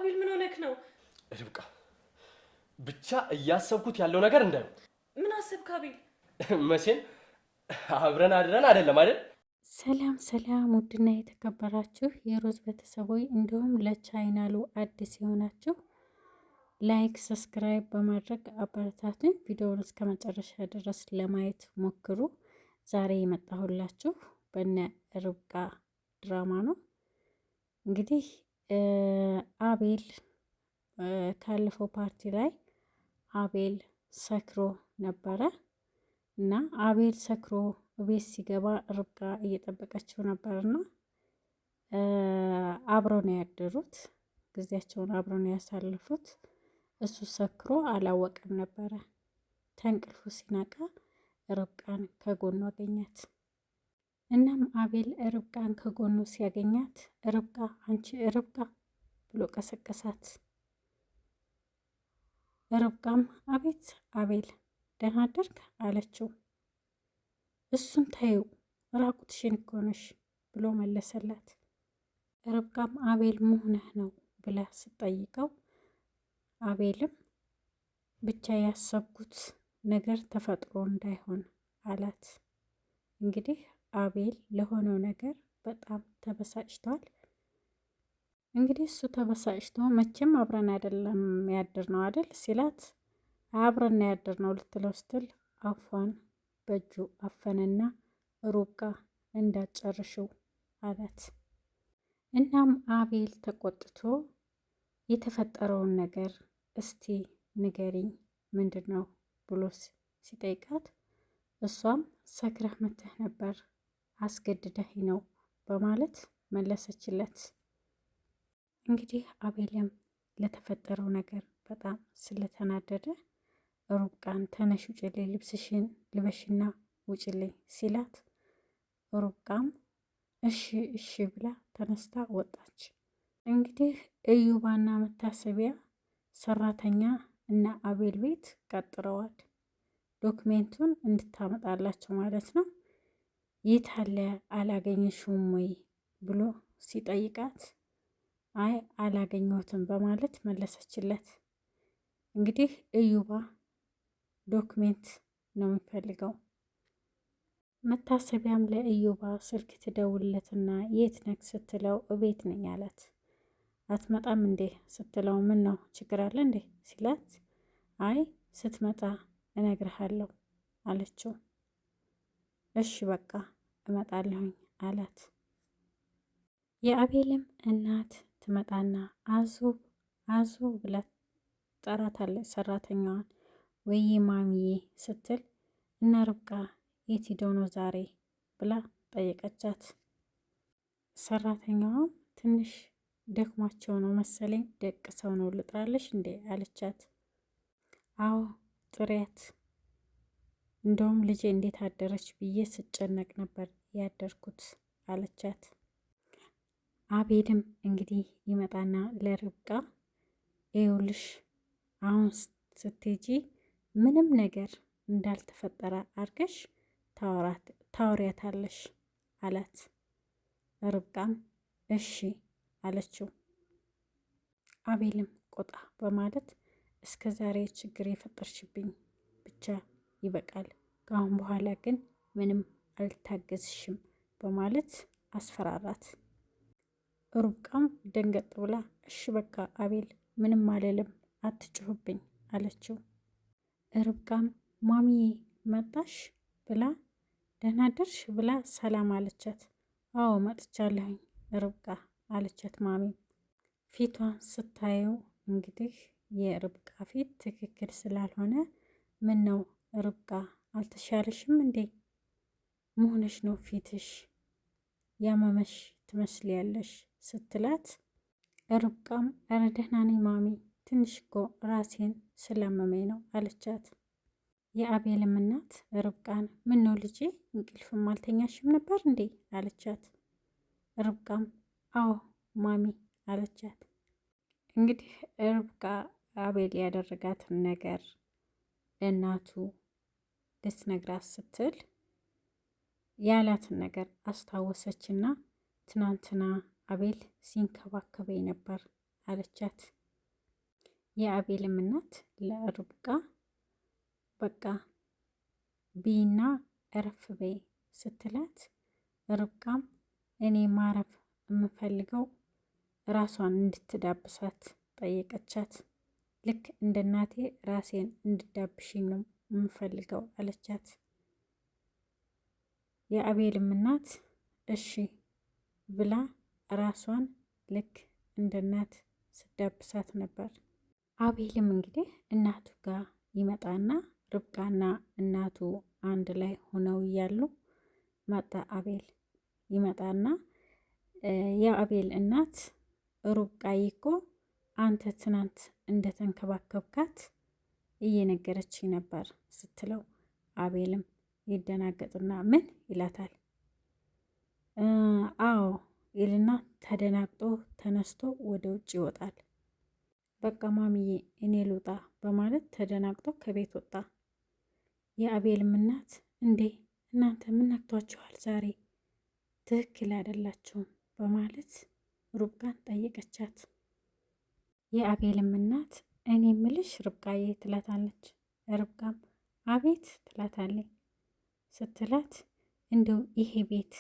አቤል ምን ሆነክ ነው? ርብቃ ብቻ እያሰብኩት ያለው ነገር እንዳይሆን። ምን አሰብክ አቤል? መቼም አብረን አድረን አይደለም አይደል? ሰላም ሰላም፣ ውድና የተከበራችሁ የሮዝ ቤተሰቦች እንዲሁም ለቻናሉ አዲስ የሆናችሁ ላይክ ሰብስክራይብ በማድረግ አበረታቱኝ። ቪዲዮውን እስከ መጨረሻ ድረስ ለማየት ሞክሩ። ዛሬ የመጣሁላችሁ በነ ርብቃ ድራማ ነው። እንግዲህ አቤል ካለፈው ፓርቲ ላይ አቤል ሰክሮ ነበረ እና አቤል ሰክሮ ቤት ሲገባ ርብቃ እየጠበቀችው ነበርና አብረው ነው ያደሩት። ጊዜያቸውን አብረው ነው ያሳለፉት። እሱ ሰክሮ አላወቀም ነበረ። ተንቅልፉ ሲነቃ ርብቃን ከጎኑ አገኛት። እናም አቤል ርብቃን ከጎኑ ሲያገኛት ርብቃ አንቺ ርብቃ ብሎ ቀሰቀሳት። ርብቃም አቤት አቤል ደህና አደርክ አለችው። እሱን ታዩ ራቁትሽን እኮ ነሽ ብሎ መለሰላት። ርብቃም አቤል መሆንህ ነው ብላ ስጠይቀው አቤልም ብቻ ያሰብኩት ነገር ተፈጥሮ እንዳይሆን አላት። እንግዲህ አቤል ለሆነው ነገር በጣም ተበሳጭቷል። እንግዲህ እሱ ተበሳጭቶ መቼም አብረን አይደለም ያድር ነው አይደል ሲላት አብረን ያድር ነው ልትለው ስትል አፏን በእጁ አፈነና ርብቃ እንዳጨርሽው አላት። እናም አቤል ተቆጥቶ የተፈጠረውን ነገር እስቲ ንገሪኝ ምንድን ነው ብሎ ሲጠይቃት እሷም ሰክረህ መተህ ነበር አስገድደህ ነው በማለት መለሰችለት። እንግዲህ አቤልም ለተፈጠረው ነገር በጣም ስለተናደደ ርብቃን ተነሽ ውጭልኝ፣ ልብስሽን ልበሽና ውጭልኝ ሲላት ርብቃም እሺ እሺ ብላ ተነስታ ወጣች። እንግዲህ እዩባና መታሰቢያ ሰራተኛ እና አቤል ቤት ቀጥረዋል። ዶክሜንቱን እንድታመጣላቸው ማለት ነው። የት አለ አላገኘሽውም ወይ ብሎ ሲጠይቃት አይ አላገኘሁትም በማለት መለሰችለት። እንግዲህ እዩባ ዶክሜንት ነው የሚፈልገው። መታሰቢያም ለእዩባ ስልክ ትደውልለትና የት ነክ ስትለው እቤት ነኝ አላት። አትመጣም እንዴ ስትለው ምን ነው ችግር አለ እንዴ ሲላት አይ ስትመጣ እነግርሃለሁ አለችው። እሺ በቃ እመጣለሁኝ አላት። የአቤልም እናት ትመጣና አዙ ብላ ጠራታለች ሰራተኛዋን። ወይ ማሚዬ ስትል እና ርብቃ የት ሄደው ነው ዛሬ ብላ ጠየቀቻት። ሰራተኛዋም ትንሽ ደክሟቸው ነው መሰለኝ ደቅ ሰው ነው ልጥራለሽ እንዴ አለቻት። አዎ ጥሪያት፣ እንደውም ልጄ እንዴት አደረች ብዬ ስጨነቅ ነበር ያደርኩት አለቻት። አቤልም እንግዲህ ይመጣና ለርብቃ ይኸውልሽ አሁን ስትሄጂ ምንም ነገር እንዳልተፈጠረ አድርገሽ ታወሪያታለሽ አላት። ርብቃም እሺ አለችው። አቤልም ቆጣ በማለት እስከ ዛሬ ችግር የፈጠርሽብኝ ብቻ ይበቃል፣ ከአሁን በኋላ ግን ምንም አልታገዝሽም በማለት አስፈራራት። ርብቃም ደንገጥ ብላ እሺ በቃ አቤል ምንም አልልም አትጩህብኝ አለችው። ርብቃም ማሚዬ መጣሽ ብላ ደህና ደርሽ ብላ ሰላም አለቻት። አዎ መጥቻለሁኝ ርብቃ አለቻት። ማሚ ፊቷን ስታየው እንግዲህ የርብቃ ፊት ትክክል ስላልሆነ ምን ነው ርብቃ አልተሻለሽም እንዴ? መሆንሽ ነው ፊትሽ ያመመሽ ትመስልያለሽ ስትላት ርብቃም ኧረ ደህና ነኝ ማሚ ትንሽ እኮ ራሴን ስላመመኝ ነው አለቻት። የአቤልም እናት ርብቃን ምን ነው ልጄ እንቅልፍም አልተኛሽም ነበር እንዴ አለቻት። ርብቃም አዎ ማሚ አለቻት። እንግዲህ ርብቃ አቤል ያደረጋትን ነገር ለእናቱ ልትነግራት ስትል ያላትን ነገር አስታወሰችና ትናንትና አቤል ሲንከባከበኝ ነበር አለቻት። የአቤልም እናት ለርብቃ በቃ ቢና እረፍ በይ ስትላት፣ ርብቃም እኔ ማረፍ የምፈልገው ራሷን እንድትዳብሳት ጠየቀቻት። ልክ እንደ እናቴ ራሴን እንድዳብሽኝ ነው የምፈልገው አለቻት። የአቤልም እናት እሺ ብላ ራሷን ልክ እንደ እናት ስዳብሳት ነበር። አቤልም እንግዲህ እናቱ ጋር ይመጣና ርብቃና እናቱ አንድ ላይ ሆነው እያሉ መጣ። አቤል ይመጣና የአቤል እናት ርብቃዬ እኮ አንተ ትናንት እንደተንከባከብካት እየነገረችኝ ነበር ስትለው፣ አቤልም ይደናገጥና ምን ይላታል። አዎ ይልና ተደናግጦ ተነስቶ ወደ ውጭ ይወጣል። በቃ ማሚዬ እኔ ልውጣ በማለት ተደናግጦ ከቤት ወጣ። የአቤልም እናት እንዴ እናንተ ምን ነክቷችኋል? ዛሬ ትክክል አይደላችሁም በማለት ርብቃን ጠየቀቻት። የአቤልም እናት እኔ ምልሽ ርብቃዬ ትላታለች። ርብቃም አቤት ትላታለች። ስትላት እንደው ይሄ ቤት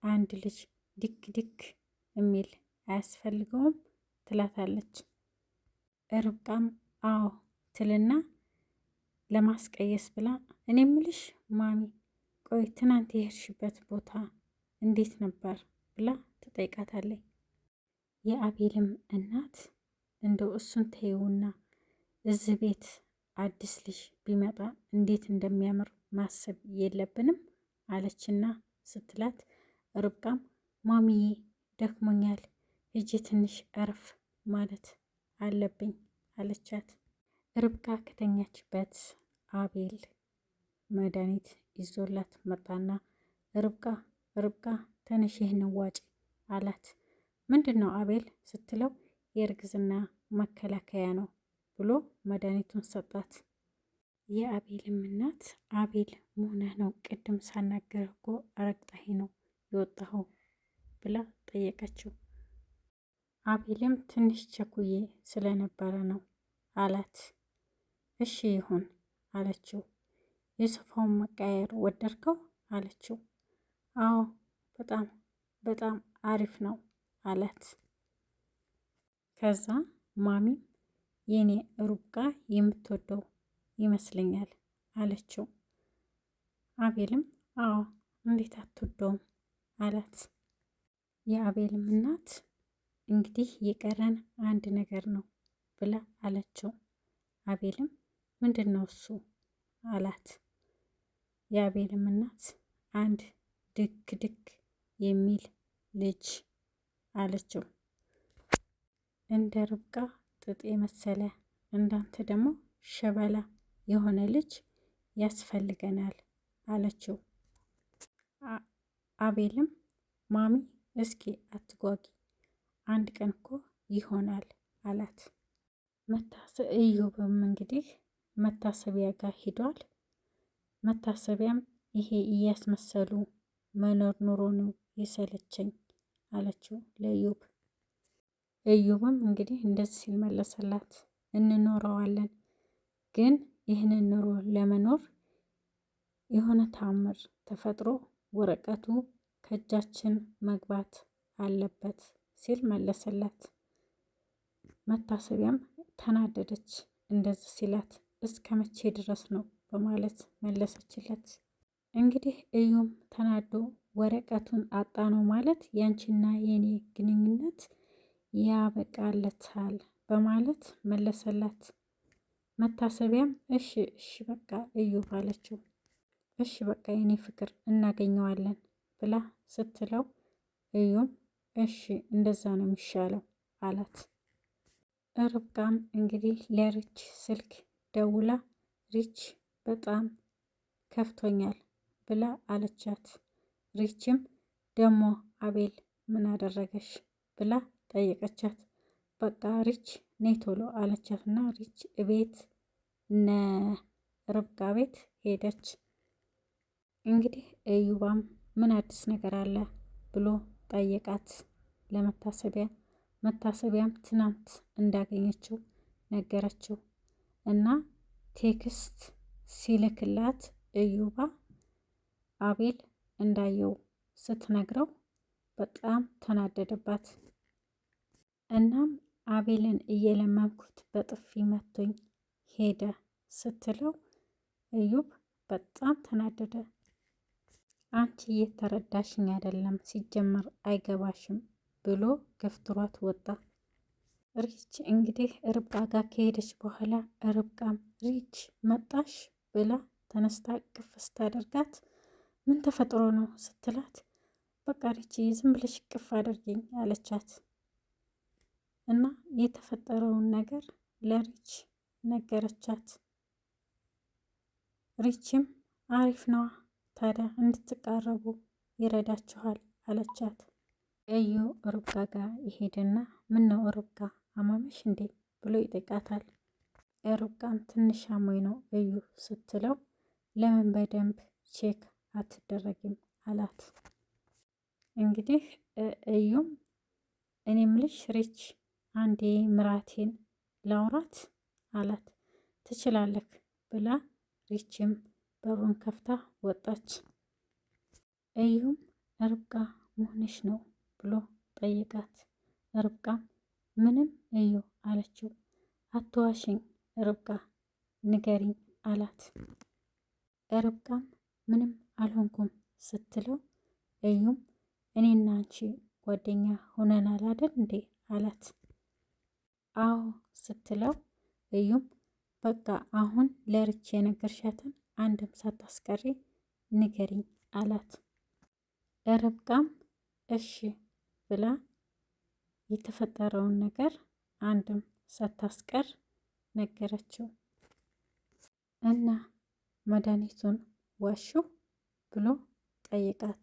አንድ ልጅ ድክ ድክ የሚል አያስፈልገውም ትላታለች። ርብቃም አዎ ትልና ለማስቀየስ ብላ እኔ ምልሽ ማሚ ቆይ ትናንት የሄድሽበት ቦታ እንዴት ነበር ብላ ትጠይቃታለች። የአቤልም እናት እንደው እሱን ተይውና እዚህ ቤት አዲስ ልጅ ቢመጣ እንዴት እንደሚያምር ማሰብ የለብንም አለችና ስትላት፣ ርብቃም ማሚዬ ደክሞኛል ሂጂ ትንሽ እረፍ ማለት አለብኝ አለቻት። ርብቃ ከተኛችበት አቤል መድኃኒት ይዞላት መጣና ርብቃ ተነሽ ይህን ዋጪ አላት። ምንድን ነው አቤል ስትለው፣ የእርግዝና መከላከያ ነው ብሎ መድኃኒቱን ሰጣት። የአቤልም እናት አቤል መሆንህ ነው ቅድም ሳናገርህ እኮ ረግጠህ ነው የወጣኸው ብላ ጠየቀችው። አቤልም ትንሽ ቸኩዬ ስለነበረ ነው አላት። እሺ ይሁን አለችው። የሶፋውን መቃየር ወደድከው አለችው። አዎ በጣም በጣም አሪፍ ነው አላት። ከዛ ማሚም የኔ ርብቃ የምትወደው ይመስለኛል አለችው። አቤልም አዎ እንዴት አትወደውም አላት። የአቤልም እናት እንግዲህ የቀረን አንድ ነገር ነው ብላ አለችው። አቤልም ምንድን ነው እሱ አላት። የአቤልም እናት አንድ ድክ ድክ የሚል ልጅ አለችው። እንደ ርብቃ ጥጥ የመሰለ እንዳንተ ደግሞ ሸበላ የሆነ ልጅ ያስፈልገናል አለችው። አቤልም ማሚ እስኪ አትጓጊ አንድ ቀን እኮ ይሆናል አላት። ኢዮብም እንግዲህ መታሰቢያ ጋር ሂዷል። መታሰቢያም ይሄ እያስመሰሉ መኖር ኑሮ ነው የሰለቸኝ አለችው ለኢዮብ። ኢዮብም እንግዲህ እንደዚህ ሲል መለሰላት፣ እንኖረዋለን ግን ይህንን ኑሮ ለመኖር የሆነ ታምር ተፈጥሮ ወረቀቱ ከእጃችን መግባት አለበት ሲል መለሰላት። መታሰቢያም ተናደደች እንደዚህ ሲላት፣ እስከ መቼ ድረስ ነው በማለት መለሰችለት። እንግዲህ እዩም ተናዶ ወረቀቱን አጣ ነው ማለት ያንቺና የኔ ግንኙነት ያበቃለታል በማለት መለሰላት። መታሰቢያም እሺ በቃ እዩ አለችው። እሺ በቃ የኔ ፍቅር እናገኘዋለን ብላ ስትለው፣ እዩም እሺ እንደዛ ነው የሚሻለው አላት። ርብቃም እንግዲህ ለሪች ስልክ ደውላ ሪች በጣም ከፍቶኛል ብላ አለቻት። ሪችም ደሞ አቤል ምን አደረገሽ ብላ ጠየቀቻት። በቃ ሪች ነይ ቶሎ አለቻትና ሪች ቤት እነ ርብቃ ቤት ሄደች። እንግዲህ እዩባም ምን አዲስ ነገር አለ ብሎ ጠየቃት ለመታሰቢያ። መታሰቢያም ትናንት እንዳገኘችው ነገረችው እና ቴክስት ሲልክላት እዩባ አቤል እንዳየው ስትነግረው በጣም ተናደደባት። እናም አቤልን እየለመንኩት በጥፊ መቶኝ ሄደ ስትለው እዩብ በጣም ተናደደ። አንቺ እየተረዳሽኝ አይደለም፣ ሲጀመር አይገባሽም ብሎ ገፍትሯት ወጣ። ሪች እንግዲህ ርብቃ ጋር ከሄደች በኋላ ርብቃም ሪች መጣሽ ብላ ተነስታ ቅፍ ስታደርጋት ምን ተፈጥሮ ነው ስትላት በቃ ሪች ዝም ብለሽ ቅፍ አድርጊኝ አለቻት እና የተፈጠረውን ነገር ለሪች ነገረቻት። ሪችም አሪፍ ነዋ ታዲያ እንድትቃረቡ ይረዳችኋል አለቻት። እዩ ርብቃ ጋር ይሄድና ምን ነው ርብቃ አማመሽ እንዴ ብሎ ይጠይቃታል። ርብቃም ትንሽ አሞኝ ነው እዩ ስትለው ለምን በደንብ ቼክ አትደረጊም አላት። እንግዲህ እዩም እኔ ምልሽ ሪች አንዴ ምራቴን ላውራት አላት። ትችላለህ ብላ ሪችም በሩን ከፍታ ወጣች። እዩም ርብቃ መሆንሽ ነው ብሎ ጠይቃት። ርብቃም ምንም እዩ አለችው። አትዋሽኝ ርብቃ ንገሪኝ አላት። ርብቃም ምንም አልሆንኩም ስትለው እዩም እኔና አንቺ ጓደኛ ሆነናል አይደል እንዴ አላት። አዎ ስትለው እዩም በቃ አሁን ለርቼ የነገርሻትን አንድም ሳታስቀሪ ንገሪኝ አላት። ርብቃም እሺ ብላ የተፈጠረውን ነገር አንድም ሳታስቀር ነገረችው እና መድኃኒቱን ዋሹ ብሎ ጠይቃት።